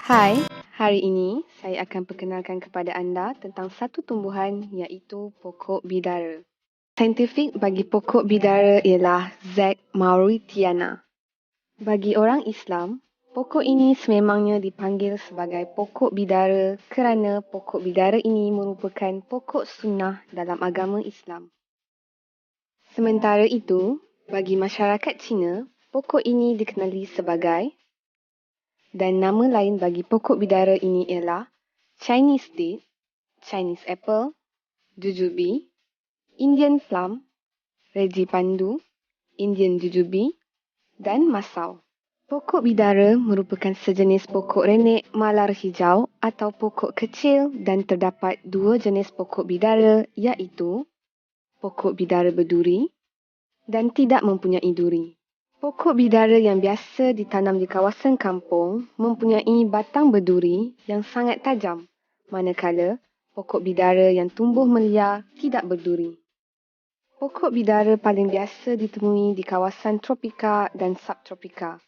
Hai, hari ini saya akan perkenalkan kepada anda tentang satu tumbuhan iaitu pokok bidara. Saintifik bagi pokok bidara ialah Z. mauritiana. Bagi orang Islam, pokok ini sememangnya dipanggil sebagai pokok bidara kerana pokok bidara ini merupakan pokok sunnah dalam agama Islam. Sementara itu, bagi masyarakat Cina, pokok ini dikenali sebagai dan nama lain bagi pokok bidara ini ialah Chinese date, Chinese apple, jujube, Indian plum, Reggie pandu, Indian jujube dan masau. Pokok bidara merupakan sejenis pokok renek malar hijau atau pokok kecil dan terdapat dua jenis pokok bidara iaitu pokok bidara berduri dan tidak mempunyai duri. Pokok bidara yang biasa ditanam di kawasan kampung mempunyai batang berduri yang sangat tajam, manakala pokok bidara yang tumbuh meliar tidak berduri. Pokok bidara paling biasa ditemui di kawasan tropika dan subtropika.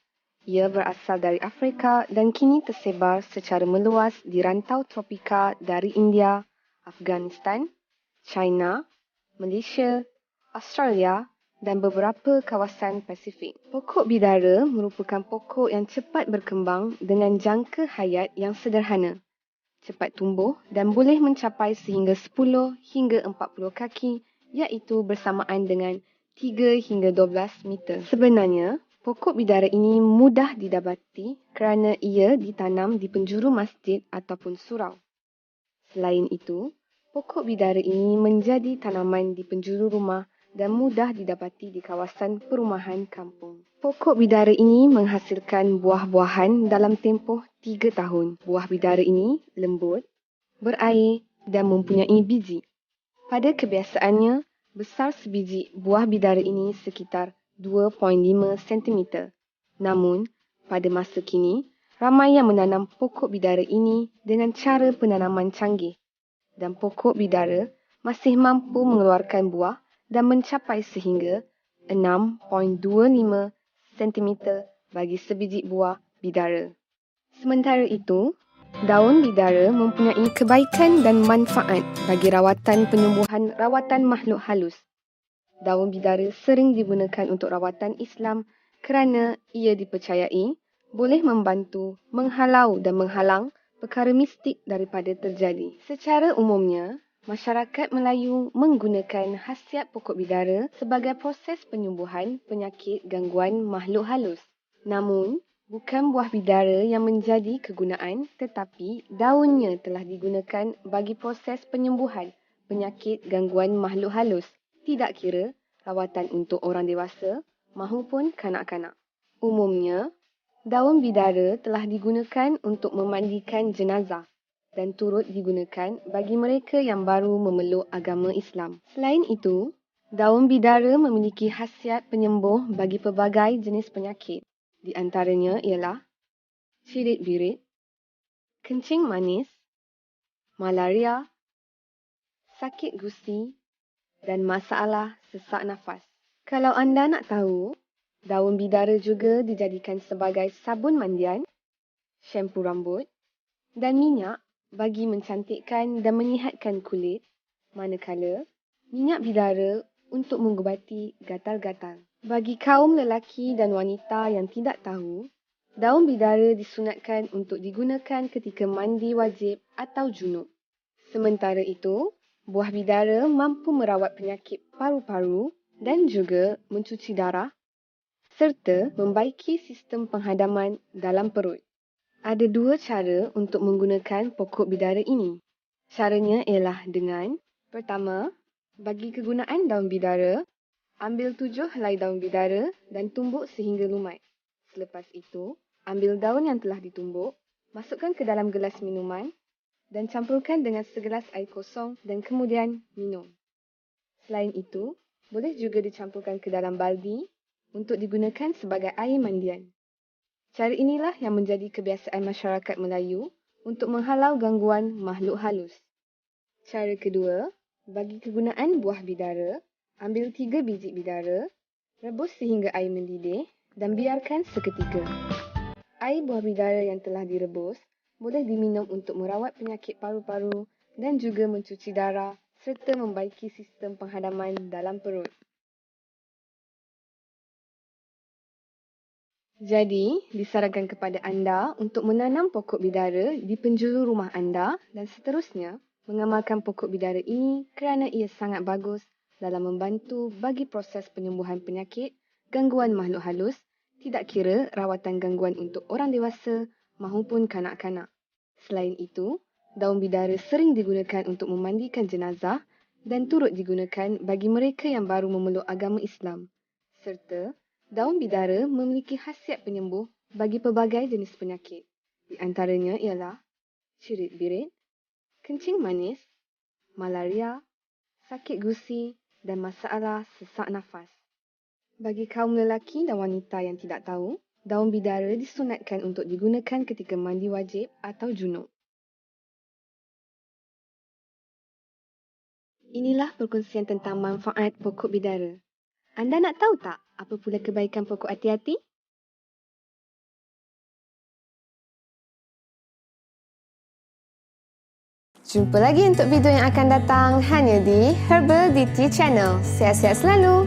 Ia berasal dari Afrika dan kini tersebar secara meluas di rantau tropika dari India, Afghanistan, China, Malaysia, Australia dan beberapa kawasan Pasifik. Pokok bidara merupakan pokok yang cepat berkembang dengan jangka hayat yang sederhana, cepat tumbuh dan boleh mencapai sehingga 10 hingga 40 kaki iaitu bersamaan dengan 3 hingga 12 meter. Sebenarnya, pokok bidara ini mudah didapati kerana ia ditanam di penjuru masjid ataupun surau. Selain itu, pokok bidara ini menjadi tanaman di penjuru rumah dan mudah didapati di kawasan perumahan kampung. Pokok bidara ini menghasilkan buah-buahan dalam tempoh 3 tahun. Buah bidara ini lembut, berair dan mempunyai biji. Pada kebiasaannya, besar sebiji buah bidara ini sekitar 2.5 cm. Namun, pada masa kini, ramai yang menanam pokok bidara ini dengan cara penanaman canggih dan pokok bidara masih mampu mengeluarkan buah dan mencapai sehingga 6.25 cm bagi sebiji buah bidara. Sementara itu, daun bidara mempunyai kebaikan dan manfaat bagi rawatan penyembuhan rawatan makhluk halus. Daun bidara sering digunakan untuk rawatan Islam kerana ia dipercayai boleh membantu menghalau dan menghalang perkara mistik daripada terjadi. Secara umumnya, masyarakat Melayu menggunakan khasiat pokok bidara sebagai proses penyembuhan penyakit gangguan makhluk halus. Namun, bukan buah bidara yang menjadi kegunaan tetapi daunnya telah digunakan bagi proses penyembuhan penyakit gangguan makhluk halus. Tidak kira rawatan untuk orang dewasa mahupun kanak-kanak. Umumnya, daun bidara telah digunakan untuk memandikan jenazah dan turut digunakan bagi mereka yang baru memeluk agama Islam. Selain itu, daun bidara memiliki khasiat penyembuh bagi pelbagai jenis penyakit. Di antaranya ialah cirit-birit, kencing manis, malaria, sakit gusi dan masalah sesak nafas. Kalau anda nak tahu, daun bidara juga dijadikan sebagai sabun mandian, syampu rambut dan minyak bagi mencantikkan dan menyihatkan kulit, manakala minyak bidara untuk mengubati gatal-gatal. Bagi kaum lelaki dan wanita yang tidak tahu, daun bidara disunatkan untuk digunakan ketika mandi wajib atau junub. Sementara itu, buah bidara mampu merawat penyakit paru-paru dan juga mencuci darah serta membaiki sistem penghadaman dalam perut. Ada dua cara untuk menggunakan pokok bidara ini. Caranya ialah dengan pertama, bagi kegunaan daun bidara, ambil 7 helai daun bidara dan tumbuk sehingga lumat. Selepas itu, ambil daun yang telah ditumbuk, masukkan ke dalam gelas minuman dan campurkan dengan segelas air kosong dan kemudian minum. Selain itu, boleh juga dicampurkan ke dalam baldi untuk digunakan sebagai air mandian. Cara inilah yang menjadi kebiasaan masyarakat Melayu untuk menghalau gangguan makhluk halus. Cara kedua, bagi kegunaan buah bidara, ambil 3 biji bidara, rebus sehingga air mendidih dan biarkan seketika. Air buah bidara yang telah direbus Boleh diminum untuk merawat penyakit paru-paru dan juga mencuci darah serta membaiki sistem penghadaman dalam perut. Jadi, disarankan kepada anda untuk menanam pokok bidara di penjuru rumah anda dan seterusnya mengamalkan pokok bidara ini kerana ia sangat bagus dalam membantu bagi proses penyembuhan penyakit, gangguan makhluk halus, tidak kira rawatan gangguan untuk orang dewasa maupun kanak-kanak. Selain itu, daun bidara sering digunakan untuk memandikan jenazah dan turut digunakan bagi mereka yang baru memeluk agama Islam. Serta, daun bidara memiliki khasiat penyembuh bagi pelbagai jenis penyakit. Di antaranya ialah cirit-birit, kencing manis, malaria, sakit gusi dan masalah sesak nafas. Bagi kaum lelaki dan wanita yang tidak tahu, daun bidara disunatkan untuk digunakan ketika mandi wajib atau junub. Inilah perkongsian tentang manfaat pokok bidara. Anda nak tahu tak apa pula kebaikan pokok hati-hati? Jumpa lagi untuk video yang akan datang hanya di Herbal DT Channel. Sihat-sihat selalu!